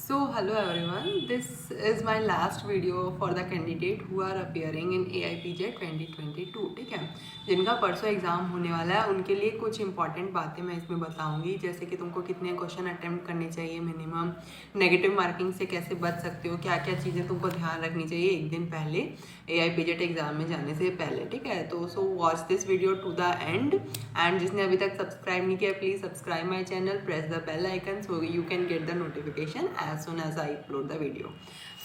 Hello everyone. This is my last video for the candidate who are appearing in AIPJ 2022. ठीक है, जिनका परसों exam होने वाला है उनके लिए कुछ इंपॉर्टेंट बातें मैं इसमें बताऊंगी, जैसे कि तुमको कितने क्वेश्चन अटेम्प्ट करने चाहिए मिनिमम, नेगेटिव मार्किंग से कैसे बच सकते हो, क्या क्या चीज़ें तुमको ध्यान रखनी चाहिए एक दिन पहले AIPJ एग्ज़ाम में जाने से पहले। ठीक है, तो watch this video to the end जिसने अभी तक सब्सक्राइब नहीं किया please subscribe my channel, press the bell icon so you can get the notification as soon as I upload the video.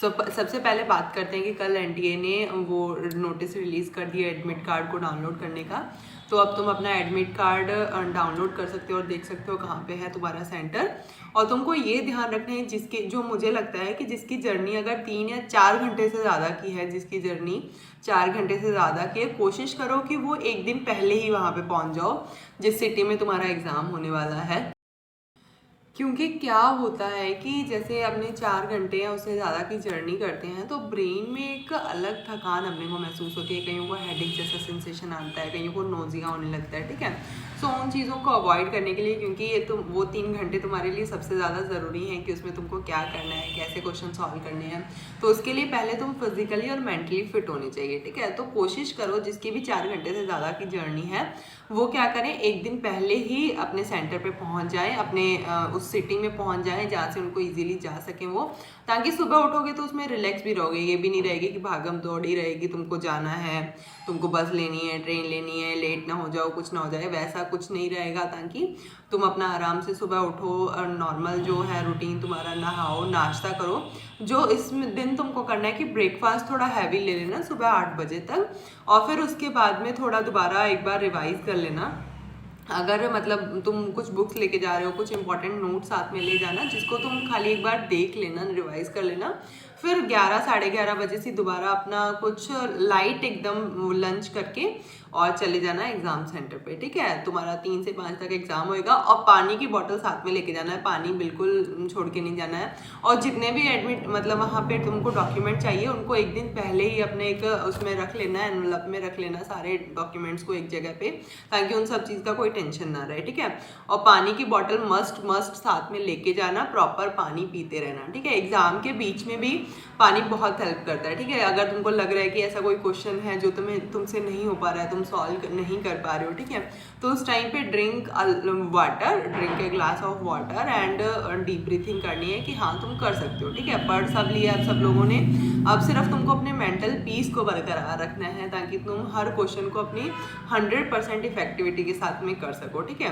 सबसे पहले बात करते हैं कि कल NTA ने वो नोटिस रिलीज़ कर दिया एडमिट कार्ड को डाउनलोड करने का। तो अब तुम अपना एडमिट कार्ड डाउनलोड कर सकते हो और देख सकते हो कहाँ पे है तुम्हारा सेंटर। और तुमको ये ध्यान रखना है जिसकी जो मुझे लगता है कि जिसकी जर्नी अगर 3 या 4 घंटे से ज़्यादा की है, जिसकी जर्नी 4 घंटे से ज़्यादा की है, कोशिश करो कि वो एक दिन पहले ही वहाँ पे पहुँच जाओ जिस सिटी में तुम्हारा एग्ज़ाम होने वाला है। क्योंकि क्या होता है कि जैसे अपने 4 घंटे या उससे ज़्यादा की जर्नी करते हैं तो ब्रेन में एक अलग थकान अपने को महसूस होती है, कईयों को हेडेक जैसा सेंसेशन आता है, कईयों को नोजिया होने लगता है। ठीक है, सो उन चीज़ों को अवॉइड करने के लिए, क्योंकि ये वो 3 घंटे तुम्हारे लिए सबसे ज़्यादा ज़रूरी है कि उसमें तुमको क्या करना है, कैसे क्वेश्चन सॉल्व करने हैं, तो उसके लिए पहले तुम फिजिकली और मेंटली फिट होने चाहिए। ठीक है, तो कोशिश करो जिसकी भी 4 घंटे से ज़्यादा की जर्नी है वो क्या करें, एक दिन पहले ही अपने सेंटर पे पहुंच जाएं, अपने उस सिटी में पहुंच जाएं जहाँ से उनको इजीली जा सकें वो, ताकि सुबह उठोगे तो उसमें रिलैक्स भी रहोगे। ये भी नहीं रहेगी कि भागम दौड़ ही रहेगी, तुमको जाना है, तुमको बस लेनी है, ट्रेन लेनी है, लेट ना हो जाओ, कुछ ना हो जाए, वैसा कुछ नहीं रहेगा। ताकि तुम अपना आराम से सुबह उठो और नॉर्मल जो है रूटीन तुम्हारा, नहाओ, नाश्ता करो। जो इस दिन तुमको करना है कि ब्रेकफास्ट थोड़ा हैवी ले लेना सुबह 8 बजे तक, और फिर उसके बाद में थोड़ा दोबारा एक बार रिवाइज कर लेना। अगर मतलब तुम कुछ बुक्स लेके जा रहे हो, कुछ इंपॉर्टेंट नोट साथ में ले जाना जिसको तुम खाली एक बार देख लेना, रिवाइज कर लेना। फिर 11 साढ़े 11 बजे से दोबारा अपना कुछ लाइट एकदम लंच करके और चले जाना एग्जाम सेंटर पे। ठीक है, तुम्हारा 3 से 5 तक एग्जाम होएगा और पानी की बोतल साथ में लेके जाना है, पानी बिल्कुल छोड़ के नहीं जाना है। और जितने भी एडमिट मतलब वहाँ पे तुमको डॉक्यूमेंट चाहिए उनको एक दिन पहले ही अपने एक उसमें रख लेना, एनवलप में रख लेना सारे डॉक्यूमेंट्स को एक जगह पे, ताकि उन सब चीज़ का कोई टेंशन ना रहे। ठीक है, और पानी की बोतल मस्ट साथ में लेके जाना, प्रॉपर पानी पीते रहना। ठीक है, एग्जाम के बीच में भी पानी बहुत हेल्प करता है। ठीक है, अगर तुमको लग रहा है कि ऐसा कोई क्वेश्चन है जो तुमसे नहीं हो पा रहा है, तुम सॉल्व नहीं कर पा रहे हो, ठीक है, तो उस टाइम पे drink a glass of water and deep breathing करनी है कि हाँ तुम कर सकते हो। ठीक है, पढ़ सब लिया अब सब लोगों ने, अब सिर्फ तुमको अपने मेंटल पीस को बरकरार रखना है ताकि तुम हर क्वेश्चन को अपनी 100% इफेक्टिविटी के साथ में कर सको। ठीक है,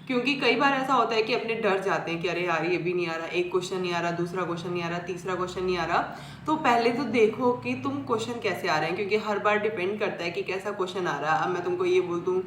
क्योंकि कई बार ऐसा होता है कि अपने डर जाते हैं कि अरे यार ये भी नहीं आ रहा, एक क्वेश्चन नहीं आ रहा, दूसरा क्वेश्चन नहीं आ रहा, तीसरा क्वेश्चन नहीं आ रहा। तो पहले तो देखो कि तुम क्वेश्चन कैसे आ रहे हैं, क्योंकि हर बार डिपेंड करता है कि कैसा क्वेश्चन आ रहा है। अब मैं तुमको ये बोल दूँ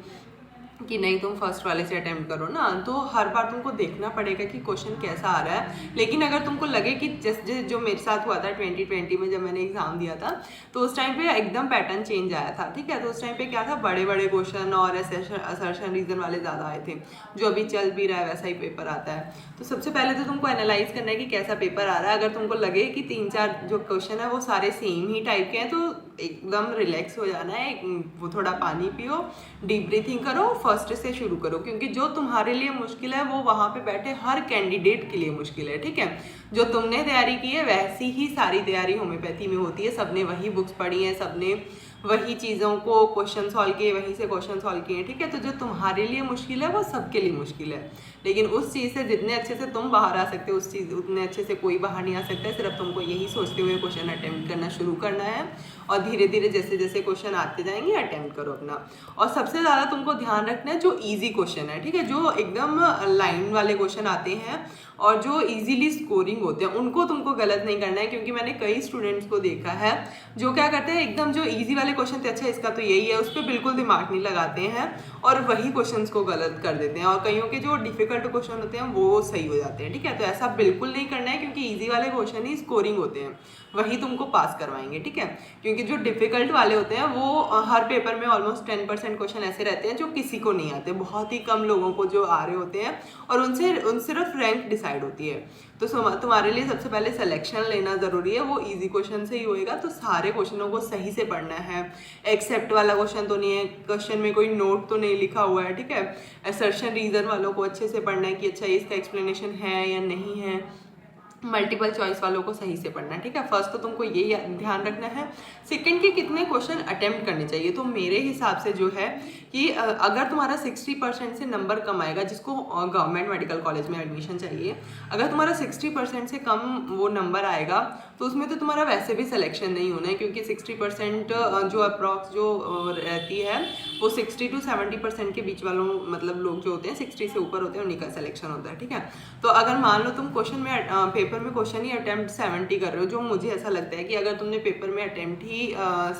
कि नहीं तुम फर्स्ट वाले से अटेम्प्ट करो ना, तो हर बार तुमको देखना पड़ेगा कि क्वेश्चन कैसा आ रहा है। लेकिन अगर तुमको लगे कि जैसे जो मेरे साथ हुआ था 2020 में जब मैंने एग्जाम दिया था, तो उस टाइम पे एकदम पैटर्न चेंज आया था। ठीक है, तो उस टाइम पे क्या था, बड़े बड़े क्वेश्चन और असर्शन रीजन वाले ज़्यादा आए थे। जो अभी चल भी रहा है वैसा ही पेपर आता है। तो सबसे पहले तो तुमको एनालाइज करना है कि कैसा पेपर आ रहा है। अगर तुमको लगे कि 3-4 जो क्वेश्चन है वो सारे सेम ही टाइप के हैं तो एकदम रिलैक्स हो जाना है, वो थोड़ा पानी पियो, डीप ब्रीथिंग करो, फर्स्ट से शुरू करो, क्योंकि जो तुम्हारे लिए मुश्किल है वो वहाँ पे बैठे हर कैंडिडेट के लिए मुश्किल है। ठीक है, जो तुमने तैयारी की है वैसी ही सारी तैयारी होम्योपैथी में होती है, सबने वही बुक्स पढ़ी हैं, सबने वही चीज़ों को क्वेश्चन सॉल्व किए, वहीं से क्वेश्चन सॉल्व किए। ठीक है, तो जो तुम्हारे लिए मुश्किल है वो सबके लिए मुश्किल है, लेकिन उस चीज़ से जितने अच्छे से तुम बाहर आ सकते हो उस चीज़ उतने अच्छे से कोई बाहर नहीं आ सकता है। सिर्फ तुमको यही सोचते हुए क्वेश्चन अटेम्प्ट करना शुरू करना है और धीरे धीरे जैसे जैसे क्वेश्चन आते जाएंगे अटेम्प्ट करो अपना। और सबसे ज़्यादा तुमको ध्यान रखना है जो ईजी क्वेश्चन है। ठीक है, जो एकदम लाइन वाले क्वेश्चन आते हैं और जो इजीली स्कोरिंग होते हैं उनको तुमको गलत नहीं करना है, क्योंकि मैंने कई स्टूडेंट्स को देखा है जो क्या करते हैं, एकदम जो इजी वाले क्वेश्चन थे, अच्छा इसका तो यही है, उस पर बिल्कुल दिमाग नहीं लगाते हैं और वही क्वेश्चंस को गलत कर देते हैं, और कईयों के जो डिफिकल्ट क्वेश्चन होते हैं वो सही हो जाते हैं। ठीक है, तो ऐसा बिल्कुल नहीं करना है, क्योंकि ईजी वाले क्वेश्चन ही स्कोरिंग होते हैं, वही तुमको पास करवाएंगे। ठीक है, क्योंकि जो डिफिकल्ट वाले होते हैं वो हर पेपर में ऑलमोस्ट 10% क्वेश्चन ऐसे रहते हैं जो किसी को नहीं आते, बहुत ही कम लोगों को जो आ रहे होते हैं, और उन सिर्फ रैंक डिसाइड होती है। तो तुम्हारे लिए सबसे पहले सिलेक्शन लेना ज़रूरी है, वो इजी क्वेश्चन से ही होएगा। तो सारे क्वेश्चनों को सही से पढ़ना है, एक्सेप्ट वाला क्वेश्चन तो नहीं है, क्वेश्चन में कोई नोट तो नहीं लिखा हुआ है। ठीक है, असर्शन रीजन वालों को अच्छे से पढ़ना है कि अच्छा इसका एक्सप्लेनेशन है या नहीं है, मल्टीपल चॉइस वालों को सही से पढ़ना है, ठीक है। फर्स्ट तो तुमको ये ध्यान रखना है। सेकंड के कितने क्वेश्चन अटेम्प्ट करने चाहिए, तो मेरे हिसाब से जो है कि अगर तुम्हारा 60% से नंबर कम आएगा, जिसको गवर्नमेंट मेडिकल कॉलेज में एडमिशन चाहिए, अगर तुम्हारा 60% से कम वो नंबर आएगा तो उसमें तो तुम्हारा वैसे भी सिलेक्शन नहीं होना है, क्योंकि 60% जो अप्रॉक्स जो रहती है वो 60 to 70% के बीच वालों मतलब लोग जो होते हैं 60 से ऊपर होते हैं, उन्हीं का सिलेक्शन होता है, ठीक है। तो अगर मान लो तुम क्वेश्चन में पेपर में क्वेश्चन ही अटेम्प्ट 70 कर रहे हो, जो मुझे ऐसा लगता है कि अगर तुमने पेपर में अटेम्प्ट ही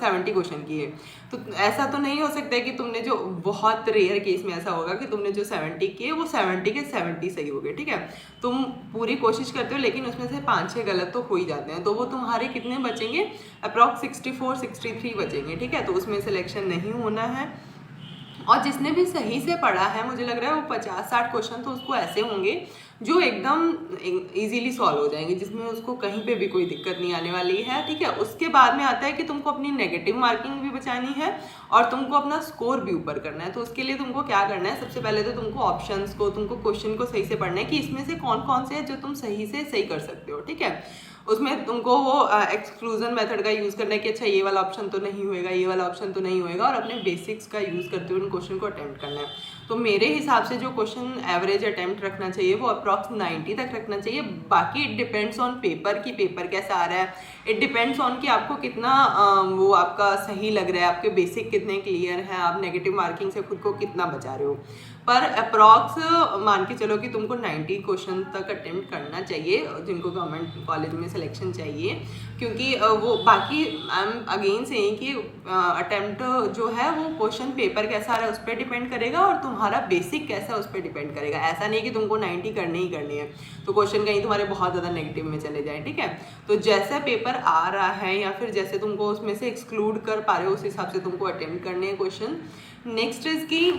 70 क्वेश्चन किए, तो ऐसा तो नहीं हो सकता है कि तुमने जो, बहुत रेयर केस में ऐसा होगा कि तुमने जो 70 किए वो 70 के 70 सही हो गए, ठीक है। तुम पूरी कोशिश करते हो लेकिन उसमें से 5-6 गलत तो हो ही जाते हैं, तो वो तुम्हारे कितने बचेंगे, अप्रॉक्स 64-63 बचेंगे, ठीक है। तो उसमें सिलेक्शन नहीं होना है। और जिसने भी सही से पढ़ा है, मुझे लग रहा है वो 50-60 क्वेश्चन तो उसको ऐसे होंगे जो एकदम इजीली सॉल्व हो जाएंगे, जिसमें उसको कहीं पे भी कोई दिक्कत नहीं आने वाली है, ठीक है। उसके बाद में आता है कि तुमको अपनी नेगेटिव मार्किंग भी बचानी है और तुमको अपना स्कोर भी ऊपर करना है। तो उसके लिए तुमको क्या करना है, सबसे पहले तो तुमको ऑप्शंस को, तुमको क्वेश्चन को सही से पढ़ना है कि इसमें से कौन कौन से हैं जो तुम सही से सही कर सकते हो, ठीक है। उसमें तुमको वो एक्सक्लूजन मेथड का यूज़ करना है कि अच्छा ये वाला ऑप्शन तो नहीं होएगा, ये वाला ऑप्शन तो नहीं होएगा, और अपने बेसिक्स का यूज़ करते हुए उन क्वेश्चन को अटेम्प्ट करना है। तो मेरे हिसाब से जो क्वेश्चन एवरेज अटेम्प्ट रखना चाहिए वो अप्रॉक्स 90 तक रखना चाहिए। बाकी इट डिपेंड्स ऑन पेपर की पेपर कैसा आ रहा है, इट डिपेंड्स ऑन कि आपको कितना वो आपका सही लग रहा है, आपके बेसिक कितने क्लियर हैं, आप नेगेटिव मार्किंग से खुद को कितना बचा रहे हो। पर अप्रॉक्स मान के चलो कि तुमको 90 क्वेश्चन तक अटेम्प्ट करना चाहिए जिनको गवर्नमेंट कॉलेज में सिलेक्शन चाहिए, क्योंकि वो बाकी आई एम अगेन सेइंग कि अटेम्प्ट जो है वो क्वेश्चन पेपर कैसा आ रहा है उस पर डिपेंड करेगा और तुम्हारा बेसिक कैसा है उस पर डिपेंड करेगा। ऐसा नहीं कि तुमको 90 करनी ही करनी है तो क्वेश्चन कहीं तुम्हारे बहुत ज़्यादा नेगेटिव में चले जाए, ठीक है। तो जैसा पेपर आ रहा है या फिर जैसे तुमको उसमें से एक्सक्लूड कर पा रहे हो उस हिसाब से तुमको अटेम्प्ट करने हैं क्वेश्चन। नेक्स्ट इज की,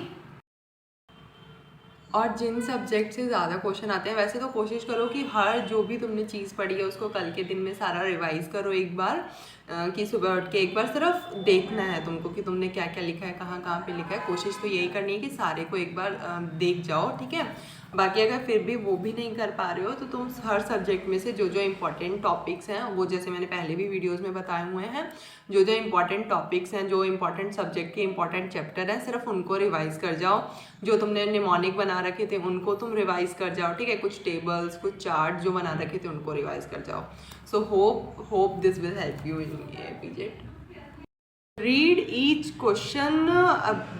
और जिन सब्जेक्ट से ज़्यादा क्वेश्चन आते हैं, वैसे तो कोशिश करो कि हर जो भी तुमने चीज़ पढ़ी है उसको कल के दिन में सारा रिवाइज करो एक बार, कि सुबह उठ के एक बार सिर्फ देखना है तुमको कि तुमने क्या क्या लिखा है, कहाँ कहाँ पे लिखा है। कोशिश तो यही करनी है कि सारे को एक बार देख जाओ, ठीक है। बाकी अगर फिर भी वो भी नहीं कर पा रहे हो तो तुम हर सब्जेक्ट में से जो जो इम्पोर्टेंट टॉपिक्स हैं, वो जैसे मैंने पहले भी वीडियोज़ में बताए हुए हैं, जो जो इम्पोर्टेंट टॉपिक्स हैं, जो इम्पोर्टेंट सब्जेक्ट के इम्पोर्टेंट चैप्टर हैं, सिर्फ उनको रिवाइज कर जाओ। जो तुमने निमोनिक बना रखे थे उनको तुम रिवाइज कर जाओ, ठीक है। कुछ टेबल्स, कुछ चार्ट जो बना रखे थे उनको रिवाइज कर जाओ। So hope this will help you in APJET. Read each question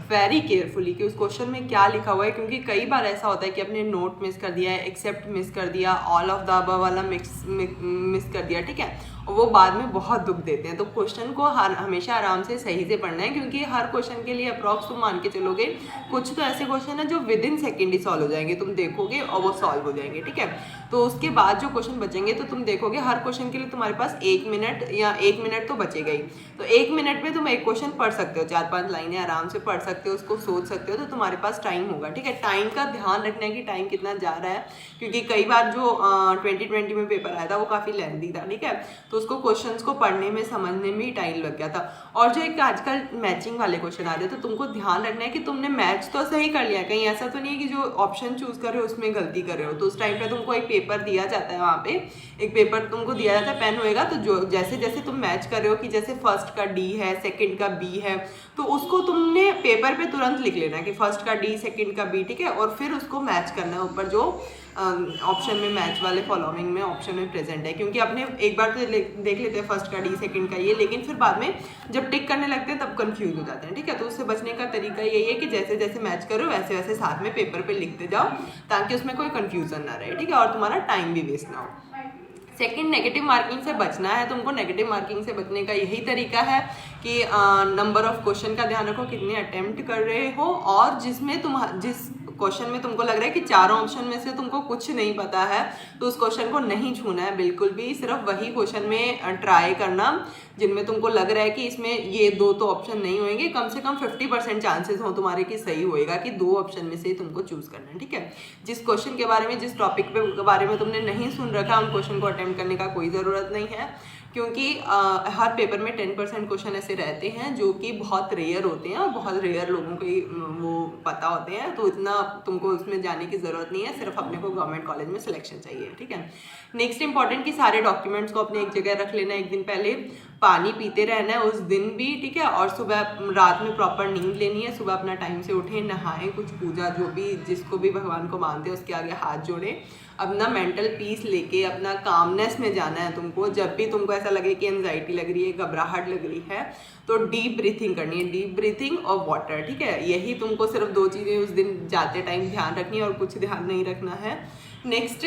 very carefully कि उस क्वेश्चन में क्या लिखा हुआ है, क्योंकि कई बार ऐसा होता है कि आपने नोट मिस कर दिया है, एक्सेप्ट मिस कर दिया, ऑल ऑफ द अबव वाला मिस कर दिया, ठीक है। और वो बाद में बहुत दुख देते हैं। तो क्वेश्चन को हमेशा आराम से सही से पढ़ना है, क्योंकि हर क्वेश्चन के लिए अप्रॉक्स तुम मान के चलोगे कुछ तो ऐसे क्वेश्चन है जो with in second he solve हो जाएंगे, तुम देखोगे और वो सॉल्व हो जाएंगे, ठीक है। तो उसके बाद जो क्वेश्चन बचेंगे तो तुम देखोगे हर क्वेश्चन के लिए तुम्हारे पास 1 मिनट या 1 मिनट तो बचेगा ही। तो 1 मिनट में तुम एक क्वेश्चन पढ़ सकते हो, 4-5 लाइनें आराम से पढ़ सकते हो, उसको सोच सकते हो, तो तुम्हारे पास टाइम होगा, ठीक है। टाइम का ध्यान रखना है कि टाइम कितना जा रहा है, क्योंकि कई बार जो 2020 में पेपर आया था वो काफ़ी लेंथी था, ठीक है। तो उसको क्वेश्चंस को पढ़ने में समझने में ही टाइम लग गया था। और जो एक आजकल मैचिंग वाले क्वेश्चन आ रहे हैं, तो तुमको ध्यान रखना है कि तुमने मैच तो सही कर लिया, कहीं ऐसा तो नहीं है कि जो ऑप्शन चूज कर रहे हो उसमें गलती कर रहे हो। तो उस टाइम पे तुमको एक पेपर दिया जाता है, वहाँ पे एक पेपर तुमको दिया जाता है, पेन होएगा, तो जो जैसे जैसे तुम मैच कर रहे हो कि जैसे फर्स्ट का डी है, सेकंड का बी है, तो उसको तुमने पेपर पे तुरंत लिख लेना है कि फर्स्ट का डी, सेकंड का बी, ठीक है। और फिर उसको मैच करना है ऊपर जो ऑप्शन में मैच वाले फॉलोइंग में ऑप्शन में प्रेजेंट है, क्योंकि अपने एक बार तो देख लेते हैं फर्स्ट का डी, सेकंड का ये, लेकिन फिर बाद में जब टिक करने लगते हैं तब कंफ्यूज हो जाते हैं, ठीक है। तो उससे बचने का तरीका यही है कि जैसे जैसे मैच करो वैसे वैसे साथ में पेपर पे लिखते जाओ, ताकि उसमें कोई कंफ्यूजन ना रहे, ठीक है, और तुम्हारा टाइम भी वेस्ट ना हो। सेकंड, नेगेटिव मार्किंग से बचना है तुमको। नेगेटिव मार्किंग से बचने का यही तरीका है कि नंबर ऑफ क्वेश्चन का ध्यान रखो, कितने अटेम्प्ट कर रहे हो, और जिसमें तुम जिस क्वेश्चन में तुमको लग रहा है कि चारों ऑप्शन में से तुमको कुछ नहीं पता है, तो उस क्वेश्चन को नहीं छूना है बिल्कुल भी। सिर्फ वही क्वेश्चन में ट्राई करना जिनमें तुमको लग रहा है कि इसमें ये 2 तो ऑप्शन नहीं होंगे, कम से कम 50% चांसेस हो तुम्हारे कि सही होएगा, कि 2 ऑप्शन में से ही तुमको चूज करना है, ठीक है। जिस क्वेश्चन के बारे में, जिस टॉपिक के बारे में तुमने नहीं सुन रखा, उन क्वेश्चन को अटेम्प्ट करने का कोई ज़रूरत नहीं है। क्योंकि हर पेपर में 10% क्वेश्चन ऐसे रहते हैं जो कि बहुत रेयर होते हैं और बहुत रेयर लोगों को ही वो पता होते हैं, तो इतना तुमको उसमें जाने की ज़रूरत नहीं है, सिर्फ अपने को गवर्नमेंट कॉलेज में सिलेक्शन चाहिए, ठीक है। नेक्स्ट इंपॉर्टेंट कि सारे डॉक्यूमेंट्स को अपने एक जगह रख लेना, एक दिन पहले पानी पीते रहना है उस दिन भी, ठीक है। और सुबह रात में प्रॉपर नींद लेनी है, सुबह अपना टाइम से उठें, नहाएं, कुछ पूजा जो भी जिसको भी भगवान को मानते हैं उसके आगे हाथ जोड़ें, अपना मेंटल पीस लेके अपना कामनेस में जाना है तुमको। जब भी तुमको ऐसा लगे कि एंजाइटी लग रही है, घबराहट लग रही है, तो डीप ब्रीथिंग करनी है, डीप ब्रीथिंग और वाटर, ठीक है। यही तुमको सिर्फ 2 चीज़ें उस दिन जाते टाइम ध्यान रखनी है और कुछ ध्यान नहीं रखना है। नेक्स्ट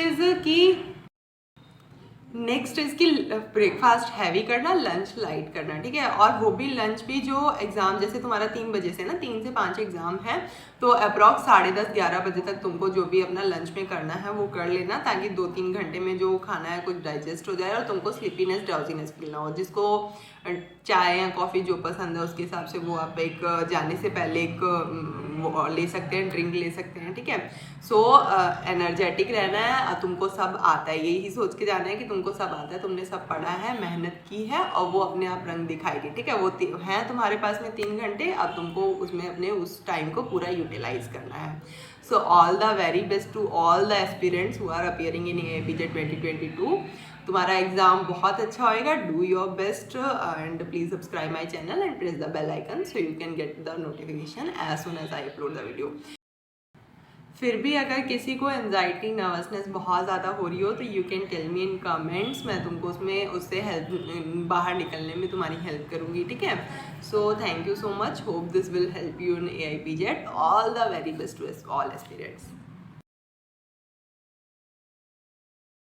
इज कि ब्रेकफास्ट हैवी करना, लंच लाइट करना, ठीक है। और वो भी लंच भी जो एग्ज़ाम, जैसे तुम्हारा 3 बजे से ना 3 से 5 एग्ज़ाम है, तो अप्रॉक्स 10:30-11 बजे तक तुमको जो भी अपना लंच में करना है वो कर लेना, ताकि 2-3 घंटे में जो खाना है कुछ डाइजेस्ट हो जाए और तुमको स्लीपीनेस ड्राउजीनेस फील ना हो। जिसको चाय या कॉफ़ी जो पसंद है उसके हिसाब से वो आप एक जाने से पहले एक वो ले सकते हैं, ड्रिंक ले सकते हैं, ठीक है। सो एनर्जेटिक रहना है, तुमको सब आता है, यही सोच के जाना है कि तुमको सब आता है, तुमने सब पढ़ा है, मेहनत की है और वो अपने आप रंग दिखाएगी, ठीक है। वो है तुम्हारे पास में 3 घंटे, अब तुमको उसमें अपने उस टाइम को पूरा यूटिलाइज करना है। So all the very best to all the aspirants who are appearing in AIPJET 2022। तुम्हारा एग्जाम बहुत अच्छा होएगा, do your best and please subscribe my channel and press the bell icon so you can get the notification as soon as I upload the video. फिर भी अगर किसी को anxiety nervousness बहुत ज़्यादा हो रही हो तो you can tell me in comments, मैं तुमको उससे हेल्प बाहर निकलने में तुम्हारी हेल्प करूँगी, ठीक है। So thank you so much, hope this will help you in AIPJET। All the very best to all aspirants.